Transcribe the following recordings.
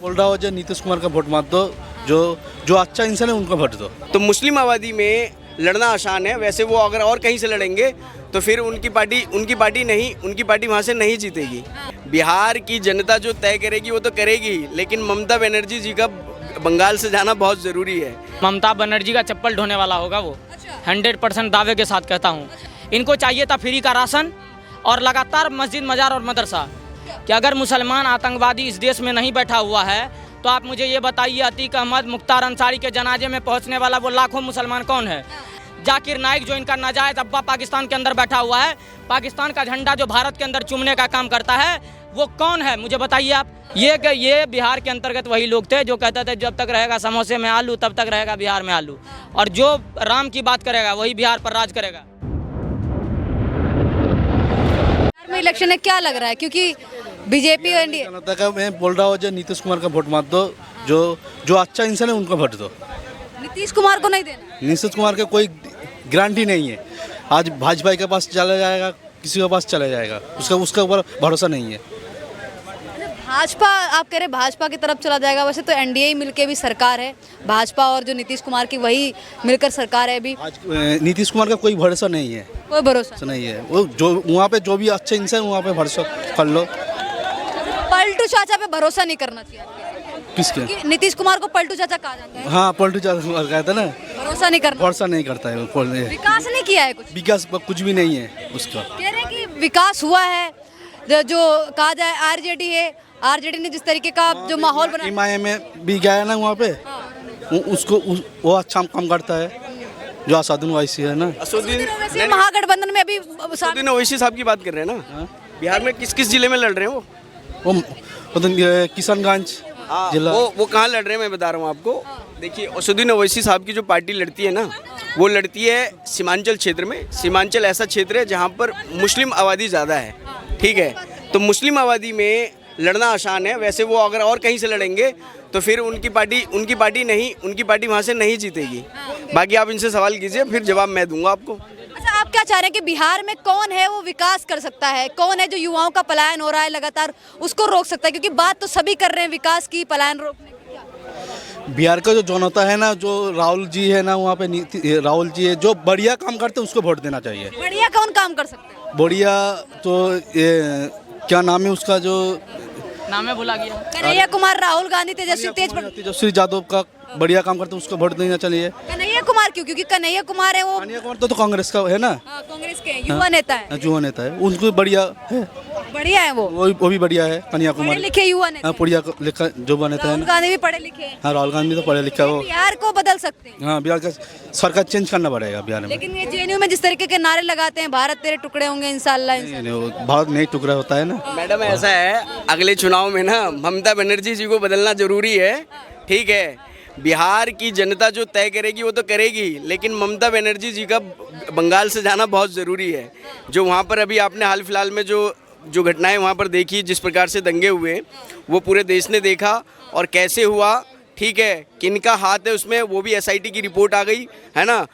बोल रहा हो जो नीतीश कुमार का वोट मत दो, जो जो अच्छा इंसान है उनको वोट दो। तो मुस्लिम आबादी में लड़ना आसान है, वैसे वो अगर और कहीं से लड़ेंगे तो फिर उनकी पार्टी वहाँ से नहीं जीतेगी। बिहार की जनता जो तय करेगी वो तो करेगी, लेकिन ममता बनर्जी जी का बंगाल से जाना बहुत ज़रूरी है। ममता बनर्जी का चप्पल ढोने वाला होगा वो, 100% दावे के साथ कहता हूँ। इनको चाहिए था फ्री का राशन और लगातार मस्जिद, मजार और मदरसा। कि अगर मुसलमान आतंकवादी इस देश में नहीं बैठा हुआ है तो आप मुझे ये बताइए, अतीक अहमद, मुख्तार अंसारी के जनाजे में पहुंचने वाला वो लाखों मुसलमान कौन है? जाकिर नाइक जो इनका नाजायज अब्बा पाकिस्तान के अंदर बैठा हुआ है, पाकिस्तान का झंडा जो भारत के अंदर चूमने का काम करता है, वो कौन है मुझे बताइए आप। ये बिहार के अंतर्गत वही लोग थे जो कहते थे जब तक रहेगा समोसे में आलू तब तक रहेगा बिहार में आलू, और जो राम की बात करेगा वही बिहार पर राज करेगा। बिहार में इलेक्शन है, क्या लग रहा है? क्योंकि बीजेपी और एनडीए। जनता का मैं बोल रहा हूँ जो नीतीश कुमार का वोट मत दो, जो जो अच्छा इंसान है उनको वोट दो। नीतीश कुमार को नहीं देना। नीतीश कुमार का कोई गारंटी नहीं है। आज भाजपा के पास चला जाएगा, किसी के पास चला जाएगा, उसका ऊपर भरोसा नहीं है। भाजपा, आप कह रहे भाजपा की तरफ चला जाएगा, वैसे तो एनडीए ही मिलके भी सरकार है, भाजपा और जो नीतीश कुमार की वही मिलकर सरकार है अभी। आज नीतीश कुमार का कोई भरोसा नहीं है, कोई भरोसा नहीं है। वो जो वहाँ पे जो भी अच्छे इंसान वहाँ पे भरोसा कर लो। पलटू चाचा पे भरोसा नहीं करना चाहिए। किसके? क्योंकि नीतीश कुमार को पलटू चाचा कहा जाता है। हाँ, पलटू चाचा कहता है ना, भरोसा नहीं करना, भरोसा नहीं करता है। विकास नहीं किया है कुछ, विकास कुछ भी नहीं है उसका। कह रहे हैं कि विकास हुआ है, जो कहा जाए आरजेडी है, आरजेडी ने जिस तरीके का जो माहौल बनाया। एमआईएम में भी गया है ना वहाँ पे, वो अच्छा काम करता है, जो असदुद्दीन ओवैसी है ना। वैसे महागठबंधन में अभी असदुद्दीन ओवैसी साहब की बात कर रहे हैं ना। बिहार में किस किस जिले में लड़ रहे हैं वो तो किशनगंज जिला। वो कहाँ लड़ रहे हैं मैं बता रहा हूँ आपको। देखिए, असदुद्दीन ओवैसी साहब की जो पार्टी लड़ती है ना, वो लड़ती है सीमांचल क्षेत्र में। सीमांचल ऐसा क्षेत्र है जहाँ पर मुस्लिम आबादी ज़्यादा है, ठीक है। तो मुस्लिम आबादी में लड़ना आसान है, वैसे वो अगर और कहीं से लड़ेंगे तो फिर उनकी पार्टी वहाँ से नहीं जीतेगी। बाकी आप इनसे सवाल कीजिए, फिर जवाब मैं दूंगा आपको। अच्छा, आप क्या चाह रहे हैं कि बिहार में कौन है वो विकास कर सकता है, कौन है जो युवाओं का पलायन हो रहा है लगातार उसको रोक सकता है? क्योंकि बात तो सभी कर रहे हैं विकास की, पलायन रोकने की। बिहार का जो जनता है ना, जो राहुल जी है ना, वहाँ पे राहुल जी है, जो बढ़िया काम करते हैं उसको वोट देना चाहिए। बढ़िया कौन काम कर सकते हैं? बढ़िया तो ये क्या नाम है उसका, जो नाम है भुला गया। कन्हैया कुमार, राहुल गांधी, तेजस्वी यादव का बढ़िया काम करते हैं उसको वोट देना चाहिए। कन्हैया कुमार क्यों? क्योंकि कन्हैया कुमार है वो कन्हैया कुमार तो कांग्रेस का है ना, कांग्रेस के युवा नेता है। युवा नेता है, उनको बढ़िया है, बढ़िया है वो भी बढ़िया है। कन्हैया कुमार पढ़े लिखे युवा नेता, बढ़िया लिखा जो नेता है राहुल ना। गांधी भी पढ़े लिखे हैं। हाँ, राहुल गांधी तो पढ़े लिखा है। वो बिहार को बदल सकते हैं। हाँ, बिहार का सरकार चेंज करना पड़ेगा बिहार में। लेकिन ये जेएनयू में जिस तरीके के नारे लगाते हैं, भारत तेरे टुकड़े होंगे इंशाल्लाह, भारत नहीं टुकड़ा होता है ना। मैडम, ऐसा है, अगले चुनाव में ना ममता बनर्जी जी को बदलना जरूरी है, ठीक है। बिहार की जनता जो तय करेगी वो तो करेगी, लेकिन ममता बनर्जी जी का बंगाल से जाना बहुत ज़रूरी है। जो वहाँ पर अभी आपने हाल फिलहाल में जो घटनाएं वहाँ पर देखी, जिस प्रकार से दंगे हुए, वो पूरे देश ने देखा और कैसे हुआ, ठीक है। किनका हाथ है उसमें, वो भी एसआईटी की रिपोर्ट आ गई है ना।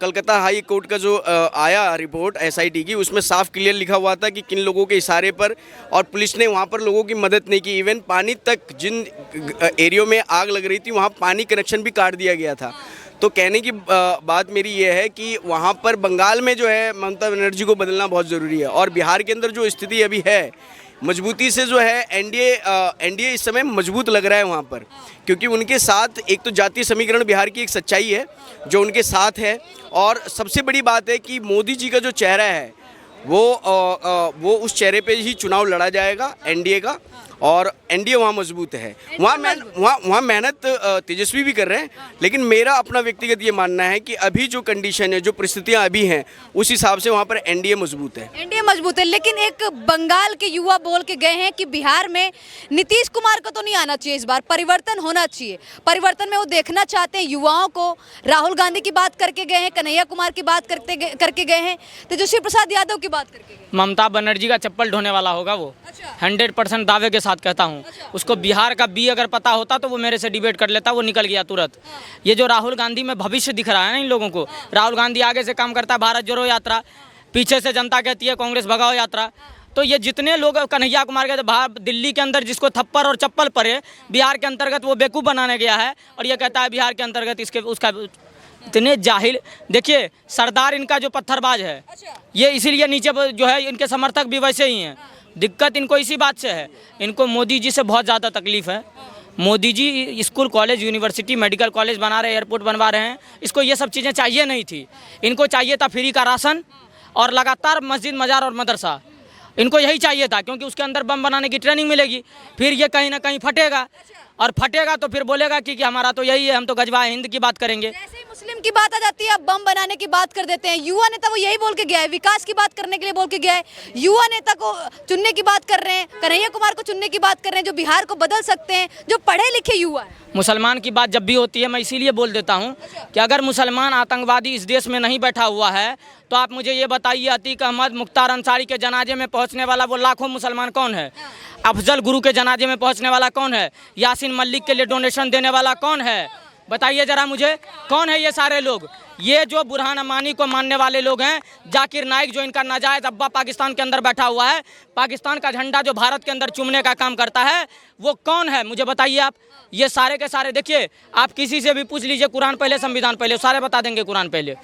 कलकत्ता हाई कोर्ट का जो आया रिपोर्ट एसआईटी की, उसमें साफ क्लियर लिखा हुआ था कि किन लोगों के इशारे पर, और पुलिस ने वहाँ पर लोगों की मदद नहीं की। इवन पानी तक, जिन एरियो में आग लग रही थी वहाँ पानी कनेक्शन भी काट दिया गया था। तो कहने की बात मेरी ये है कि वहाँ पर बंगाल में जो है ममता बनर्जी को बदलना बहुत ज़रूरी है। और बिहार के अंदर जो स्थिति अभी है, मजबूती से जो है एनडीए इस समय मजबूत लग रहा है वहाँ पर, क्योंकि उनके साथ एक तो जातीय समीकरण बिहार की एक सच्चाई है जो उनके साथ है, और सबसे बड़ी बात है कि मोदी जी का जो चेहरा है वो उस चेहरे पे ही चुनाव लड़ा जाएगा एनडीए का, और एनडीए वहाँ मजबूत है। वहाँ मेहनत तेजस्वी भी कर रहे हैं, लेकिन मेरा अपना व्यक्तिगत ये मानना है कि अभी जो कंडीशन है, जो परिस्थितियाँ अभी हैं, उस हिसाब से वहाँ पर एनडीए मजबूत है। एनडीए मजबूत है, लेकिन एक बंगाल के युवा बोल के गए हैं कि बिहार में नीतीश कुमार को तो नहीं आना चाहिए, इस बार परिवर्तन होना चाहिए। परिवर्तन में वो देखना चाहते हैं युवाओं को। राहुल गांधी की बात करके गए हैं, कन्हैया कुमार की बात करके गए हैं, तेजस्वी प्रसाद यादव की बात करके गए। ममता बनर्जी का चप्पल ढोने वाला होगा वो, 100% दावे के साथ कहता हूँ। उसको बिहार का बी अगर पता होता तो वो मेरे से डिबेट कर लेता, वो निकल गया तुरंत। ये जो राहुल गांधी में भविष्य दिख रहा है ना इन लोगों को, राहुल गांधी आगे से काम करता है भारत जोड़ो यात्रा, पीछे से जनता कहती है कांग्रेस भगाओ यात्रा। तो ये जितने लोग कन्हैया कुमार के बाहर दिल्ली के अंदर जिसको थप्पड़ और चप्पल पड़े, बिहार के अंतर्गत वो बेवकूफ़ बनाने गया है और ये कहता है बिहार के अंतर्गत इसके उसका इतने जाहिल। देखिए सरदार इनका जो पत्थरबाज है, ये इसीलिए नीचे जो है इनके समर्थक भी वैसे ही हैं। दिक्कत इनको इसी बात से है, इनको मोदी जी से बहुत ज़्यादा तकलीफ़ है। Modi ji school college university medical college बना रहे हैं, एयरपोर्ट बनवा रहे हैं, इसको ये सब चीज़ें चाहिए नहीं थी। इनको चाहिए था फ्री का राशन और लगातार मस्जिद मजार और मदरसा, इनको यही चाहिए था, क्योंकि उसके अंदर बम बनाने की ट्रेनिंग मिलेगी। फिर ये कहीं ना कहीं फटेगा और फटेगा तो फिर बोलेगा कि हमारा तो यही है, हम तो गजवा हिंद की बात करेंगे। जैसे ही मुस्लिम की बात आ जाती है, अब बम बनाने की बात कर देते हैं। युवा नेता वो यही बोल के गया है, विकास की बात करने के लिए बोल के गया है, युवा नेता को चुनने की बात कर रहे हैं, कन्हैया कुमार को चुनने की बात कर रहे हैं, जो बिहार को बदल सकते हैं, जो पढ़े लिखे युवा है। मुसलमान की बात जब भी होती है, मैं इसीलिए बोल देता हूँ कि अगर मुसलमान आतंकवादी इस देश में नहीं बैठा हुआ है तो आप मुझे ये बताइए, अतीक अहमद मुख्तार अंसारी के जनाजे में पहुँचने वाला वो लाखों मुसलमान कौन है? अफजल गुरु के जनाजे में पहुँचने वाला कौन है? यासीन मलिक के लिए डोनेशन देने वाला कौन है? बताइए ज़रा मुझे, कौन है ये सारे लोग? ये जो बुरहान अमानी को मानने वाले लोग हैं, जाकिर नाइक जो इनका नाजायज़ अब्बा पाकिस्तान के अंदर बैठा हुआ है, पाकिस्तान का झंडा जो भारत के अंदर चूमने का काम करता है, वो कौन है मुझे बताइए आप। ये सारे के सारे, देखिए आप किसी से भी पूछ लीजिए, कुरान पहले संविधान पहले, सारे बता देंगे कुरान पहले।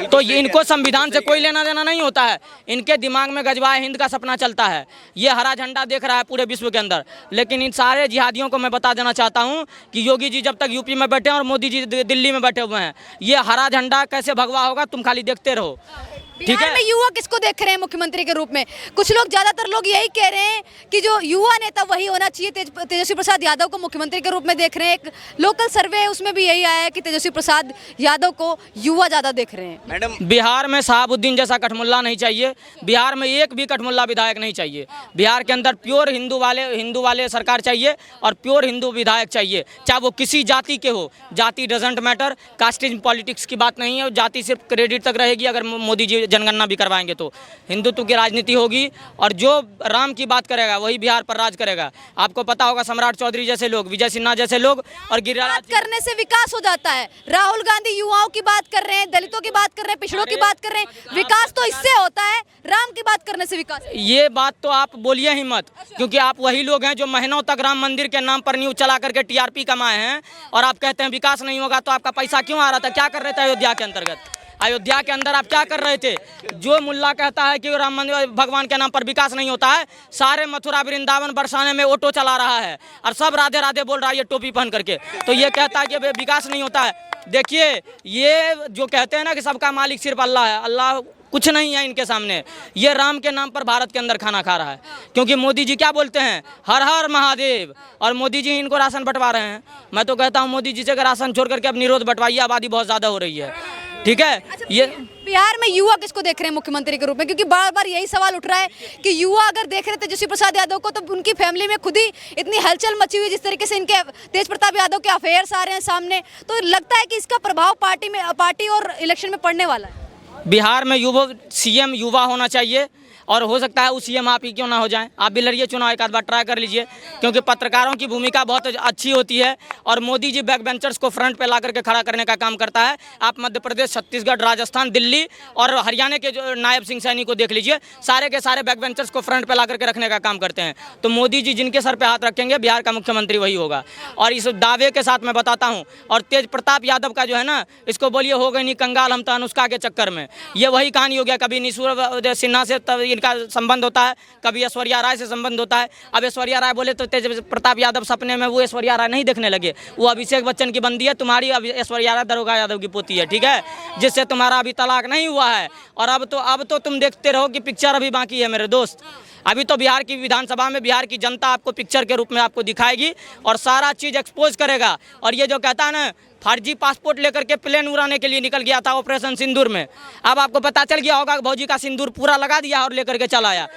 तो ये इनको संविधान से कोई लेना देना नहीं होता है, इनके दिमाग में गजवाए हिंद का सपना चलता है। ये हरा झंडा देख रहा है पूरे विश्व के अंदर, लेकिन इन सारे जिहादियों को मैं बता देना चाहता हूँ कि योगी जी जब तक यूपी में बैठे हैं और मोदी जी दिल्ली में बैठे हुए हैं, ये हरा झंडा कैसे भगवा होगा तुम खाली देखते रहो, ठीक बिहार है। में युवा किसको देख रहे हैं मुख्यमंत्री के रूप में? कुछ लोग, ज्यादातर लोग यही कह रहे हैं कि जो युवा नेता वही होना चाहिए। तेजस्वी प्रसाद यादव को मुख्यमंत्री के रूप में देख रहे हैं। एक लोकल सर्वे है उसमें भी यही आया है कि तेजस्वी प्रसाद यादव को युवा ज्यादा देख रहे हैं। मैडम बिहार में शहाबुद्दीन जैसा कठमुल्ला नहीं चाहिए, बिहार में एक भी कठमुल्ला विधायक नहीं चाहिए। बिहार के अंदर प्योर हिंदू वाले सरकार चाहिए और प्योर हिंदू विधायक चाहिए, चाहे वो किसी जाति के हो। जाति डजेंट मैटर, कास्टिज्म पॉलिटिक्स की बात नहीं है, जाति सिर्फ क्रेडिट तक रहेगी। अगर मोदी जी जनगणना भी करवाएंगे तो हिंदुत्व की राजनीति होगी और जो राम की बात करेगा वही बिहार पर राज करेगा। आपको पता होगा सम्राट चौधरी जैसे लोग, विजय सिन्हा जैसे लोग और गिरिराज बात करने से विकास हो जाता है। राहुल गांधी युवाओं की बात कर रहे हैं, दलितों की बात कर रहे हैं, पिछड़ों की बात कर रहे हैं। विकास तो इससे होता है, राम की बात करने से विकास। ये बात तो आप बोलिए ही मत, क्योंकि आप वही लोग हैं जो महीनों तक राम मंदिर के नाम पर न्यूज चला करके टीआरपी कमाए हैं और आप कहते हैं विकास नहीं होगा। तो आपका पैसा क्यों आ रहा था? क्या कर रहे थे अयोध्या के अंतर्गत? अयोध्या के अंदर आप क्या कर रहे थे? जो मुल्ला कहता है कि राम मंदिर भगवान के नाम पर विकास नहीं होता है, सारे मथुरा वृंदावन बरसाने में ऑटो चला रहा है और सब राधे राधे बोल रहा है ये टोपी पहन करके। तो ये कहता है कि विकास नहीं होता है। देखिए ये जो कहते हैं ना कि सबका मालिक सिर्फ अल्लाह है, अल्लाह कुछ नहीं है इनके सामने। ये राम के नाम पर भारत के अंदर खाना खा रहा है, क्योंकि मोदी जी क्या बोलते हैं, हर हर महादेव, और मोदी जी इनको राशन बंटवा रहे हैं। मैं तो कहता हूँ मोदी जी से राशन छोड़ करके अब निरोध बंटवाइए, आबादी बहुत ज़्यादा हो रही है, ठीक है। ये बिहार में युवा किसको देख रहे हैं मुख्यमंत्री के रूप में? क्योंकि बार बार यही सवाल उठ रहा है कि युवा अगर देख रहे थे तेजस्वी प्रसाद यादव को, तो उनकी फैमिली में खुद ही इतनी हलचल मची हुई, जिस तरीके से इनके तेज प्रताप यादव के अफेयर्स आ रहे हैं सामने, तो लगता है कि इसका प्रभाव पार्टी और इलेक्शन में पड़ने वाला है। बिहार में युवा सीएम युवा होना चाहिए और हो सकता है उस सीएम आप ही क्यों ना हो जाएं। आप भी लड़िए चुनाव, एक आध बार ट्राई कर लीजिए, क्योंकि पत्रकारों की भूमिका बहुत अच्छी होती है और मोदी जी बैक बेंचर्स को फ्रंट पे ला करके खड़ा करने का काम करता है। आप मध्य प्रदेश, छत्तीसगढ़, राजस्थान, दिल्ली और हरियाणा के जो नायब सिंह सैनी को देख लीजिए, सारे के सारे बैक बेंचर्स को फ्रंट पे ला करके रखने का काम करते हैं। तो मोदी जी जिनके सर पे हाथ रखेंगे, बिहार का मुख्यमंत्री वही होगा। और इस दावे के साथ मैं बताता हूँ, और तेज प्रताप यादव का जो है ना, इसको बोलिए हो गई नहीं कंगाल हम तो अनुष्का के चक्कर में, ये वही कहानी हो गया। कभी निशूर सिन्हा से तब इनका संबंध होता है, कभी ऐश्वर्या राय से संबंध होता है। अब ऐश्वर्या राय बोले तो तेज प्रताप यादव सपने में वो ऐश्वर्या राय नहीं देखने लगे, वो अभिषेक बच्चन की बंदी है, तुम्हारी ऐश्वर्या राय दरोगा यादव की पोती है, ठीक है, जिससे तुम्हारा अभी तलाक नहीं हुआ है। और अब तो तुम देखते रहो कि पिक्चर अभी बाकी है मेरे दोस्त। अभी तो बिहार की विधानसभा में बिहार की जनता आपको पिक्चर के रूप में आपको दिखाएगी और सारा चीज़ एक्सपोज करेगा। और ये जो कहता है ना फर्जी पासपोर्ट लेकर के प्लेन उड़ाने के लिए निकल गया था ऑपरेशन सिंदूर में, अब आपको पता चल गया होगा कि भौजी का सिंदूर पूरा लगा दिया और लेकर के चला आया।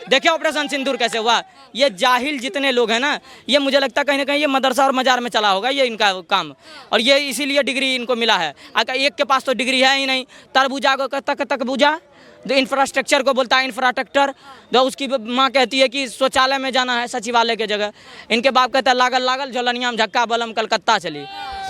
देखिए ऑपरेशन सिंदूर कैसे हुआ। ये जाहिल जितने लोग हैं ना, ये मुझे लगता है कहीं ना कहीं ये मदरसा और मजार में चला होगा ये इनका काम, और ये इसीलिए डिग्री इनको मिला है। अगर एक के पास तो डिग्री है ही नहीं, तरबूजा को तक बूझा, तो इंफ्रास्ट्रक्चर को बोलता है इंफ्रास्ट्रक्चर, तो उसकी माँ कहती है कि शौचालय में जाना है सचिवालय के जगह, इनके बाप कहता है लागल लागल झोलनिया में झक्का बलम कलकत्ता चली।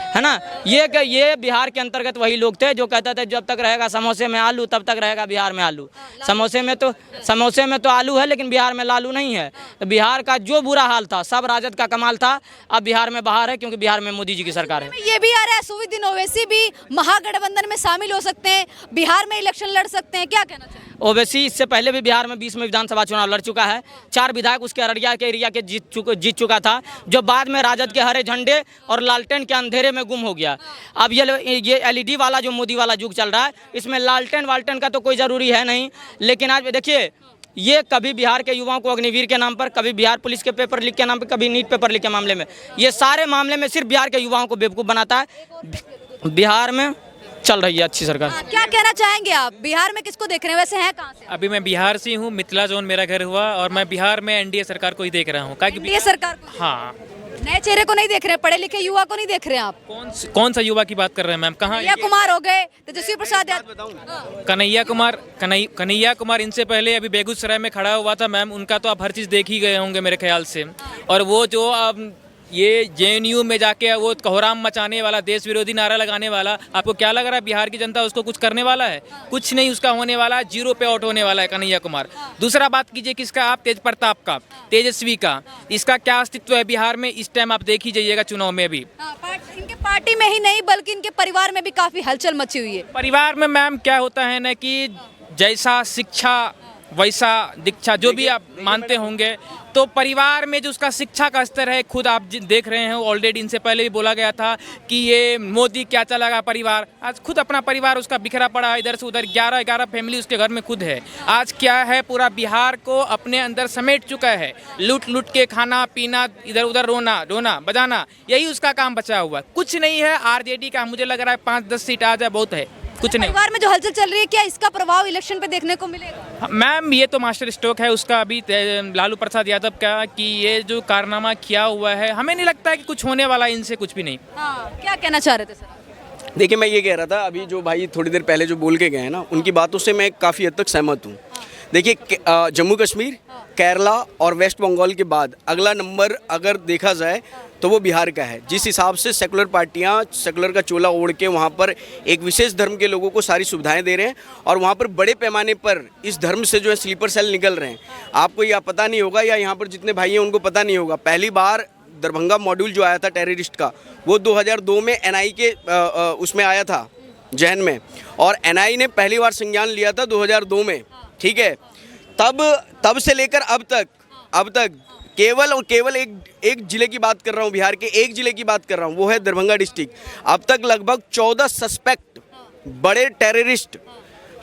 है ना। ये बिहार के अंतर्गत वही लोग थे जो कहते थे जब तक रहेगा समोसे में आलू तब तक रहेगा बिहार में आलू। समोसे में तो आलू है लेकिन बिहार में लालू नहीं है। तो बिहार का जो बुरा हाल था सब राजद का कमाल था, अब बिहार में बहार है क्योंकि बिहार में मोदी जी की सरकार है। ये भी आ रहा है सुविदिन ओवैसी भी महागठबंधन में शामिल हो सकते हैं, बिहार में इलेक्शन लड़ सकते हैं, क्या कहना चाहिए? ओवैसी इससे पहले भी बिहार में 20 में विधानसभा चुनाव लड़ चुका है, 4 विधायक उसके अररिया के एरिया के जीत चुका था, जो बाद में राजद के हरे झंडे और लालटेन के अंधेरे में गुम हो गया। अब ये एलईडी वाला जो मोदी वाला युग चल रहा है, इसमें लालटेन वालटेन का तो कोई ज़रूरी है नहीं। लेकिन आज देखिए, ये कभी बिहार के युवाओं को अग्निवीर के नाम पर, कभी बिहार पुलिस के पेपर लीक के नाम पर, कभी नीट पेपर लीक के मामले में, ये सारे मामले में सिर्फ बिहार के युवाओं को बेवकूफ़ बनाता है। बिहार में चल रही है अच्छी सरकार। क्या कहना चाहेंगे आप, बिहार में किसको देख रहे हैं? वैसे हैं कहाँ से? अभी मैं बिहार से हूँ, मिथिला जोन मेरा घर हुआ और मैं बिहार में एनडीए सरकार को ही देख रहा हूँ। एनडीए सरकार को? हाँ। नए चेहरे को नहीं देख रहे, पढ़े लिखे युवा को नहीं देख रहे आप? कौन सा युवा की बात कर रहे हैं मैम? कहाँ? कन्हैया कुमार हो गए, तेजस्वी प्रसाद यादव। कन्हैया कुमार इनसे पहले अभी बेगूसराय में खड़ा हुआ था मैम, उनका तो आप हर चीज़ देख ही गए होंगे मेरे ख्याल से। और वो जो अब ये जेएनयू में जाके वो कोहराम मचाने वाला, देश विरोधी नारा लगाने वाला, आपको क्या लग रहा है बिहार की जनता उसको कुछ करने वाला है? कुछ नहीं उसका होने वाला, 0 पे आउट होने वाला है कन्हैया कुमार। दूसरा बात कीजिए किसका, आप तेज प्रताप का, तेजस्वी का, इसका क्या अस्तित्व है बिहार में इस टाइम? आप देख ही जाइएगा चुनाव में भी। इनके पार्टी में ही नहीं बल्कि इनके परिवार में भी काफी हलचल मची हुई है। परिवार में मैम क्या होता है ना कि जैसा शिक्षा वैसा दीक्षा, जो भी आप मानते होंगे, तो परिवार में जो उसका शिक्षा का स्तर है, खुद आप देख रहे हैं ऑलरेडी। इनसे पहले भी बोला गया था कि ये मोदी क्या चलाएगा परिवार, आज खुद अपना परिवार उसका बिखरा पड़ा है इधर से उधर, 11 फैमिली उसके घर में खुद है। आज क्या है, पूरा बिहार को अपने अंदर समेट चुका है, लूट के खाना पीना, इधर उधर रोना बजाना, यही उसका काम बचा हुआ। कुछ नहीं है आरजेडी का, मुझे लग रहा है 5-10 सीट आ जाए बहुत है, कुछ नहीं। परिवार में जो हलचल चल रही है, क्या इसका प्रभाव इलेक्शन पे देखने को मिलेगा? मैम ये तो मास्टर स्ट्रोक है उसका अभी लालू प्रसाद यादव का, कि ये जो कारनामा किया हुआ है, हमें नहीं लगता है कि कुछ होने वाला है इनसे, कुछ भी नहीं। हाँ, क्या कहना चाह रहे थे सर? देखिए, मैं ये कह रहा था, अभी जो भाई थोड़ी देर पहले जो बोल के गए हैं ना, उनकी बातों से मैं काफ़ी हद तक सहमत हूँ। देखिए, जम्मू कश्मीर, केरला और वेस्ट बंगाल के बाद अगला नंबर अगर देखा जाए तो वो बिहार का है। जिस हिसाब से सेकुलर पार्टियां सेकुलर का चोला ओढ़ के वहाँ पर एक विशेष धर्म के लोगों को सारी सुविधाएं दे रहे हैं और वहाँ पर बड़े पैमाने पर इस धर्म से जो है स्लीपर सेल निकल रहे हैं। आपको यह पता नहीं होगा, या यहाँ पर जितने भाई हैं उनको पता नहीं होगा, पहली बार दरभंगा मॉड्यूल जो आया था टेररिस्ट का, वो 2002 में एनआई के उसमें आया था जहन में, और एनआई ने पहली बार संज्ञान लिया था 2002 में, ठीक है। तब से लेकर अब तक केवल और केवल एक जिले की बात कर रहा हूँ, बिहार के एक जिले की बात कर रहा हूँ, वो है दरभंगा डिस्ट्रिक्ट। अब तक लगभग 14 सस्पेक्ट बड़े टेररिस्ट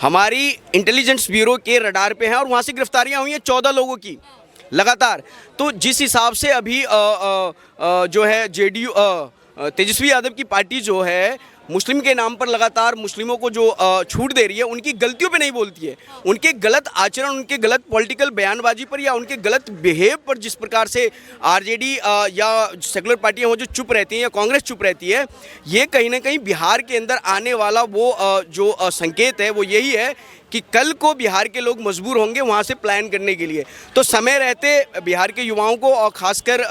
हमारी इंटेलिजेंस ब्यूरो के रडार पे हैं और वहाँ से गिरफ्तारियाँ हुई हैं 14 लोगों की लगातार। तो जिस हिसाब से अभी जो है जेडीयू तेजस्वी यादव की पार्टी जो है मुस्लिम के नाम पर लगातार मुस्लिमों को जो छूट दे रही है, उनकी गलतियों पे नहीं बोलती है, उनके गलत आचरण, उनके गलत पॉलिटिकल बयानबाजी पर या उनके गलत बिहेव पर जिस प्रकार से आरजेडी या सेकुलर पार्टियां वो जो चुप रहती हैं या कांग्रेस चुप रहती है, ये कहीं ना कहीं बिहार के अंदर आने वाला वो जो संकेत है वो यही है कि कल को बिहार के लोग मजबूर होंगे वहाँ से प्लान करने के लिए। तो समय रहते बिहार के युवाओं को और ख़ासकर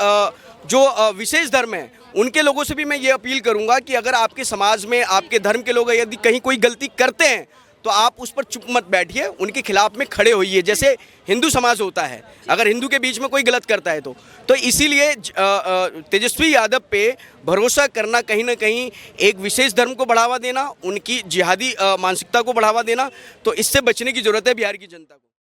जो विशेष धर्म है उनके लोगों से भी मैं ये अपील करूंगा कि अगर आपके समाज में आपके धर्म के लोग यदि कहीं कोई गलती करते हैं तो आप उस पर चुप मत बैठिए, उनके खिलाफ में खड़े होइए, जैसे हिंदू समाज होता है, अगर हिंदू के बीच में कोई गलत करता है तो इसीलिए तेजस्वी यादव पे भरोसा करना कहीं ना कहीं एक विशेष धर्म को बढ़ावा देना, उनकी जिहादी मानसिकता को बढ़ावा देना, तो इससे बचने की ज़रूरत है बिहार की जनता को।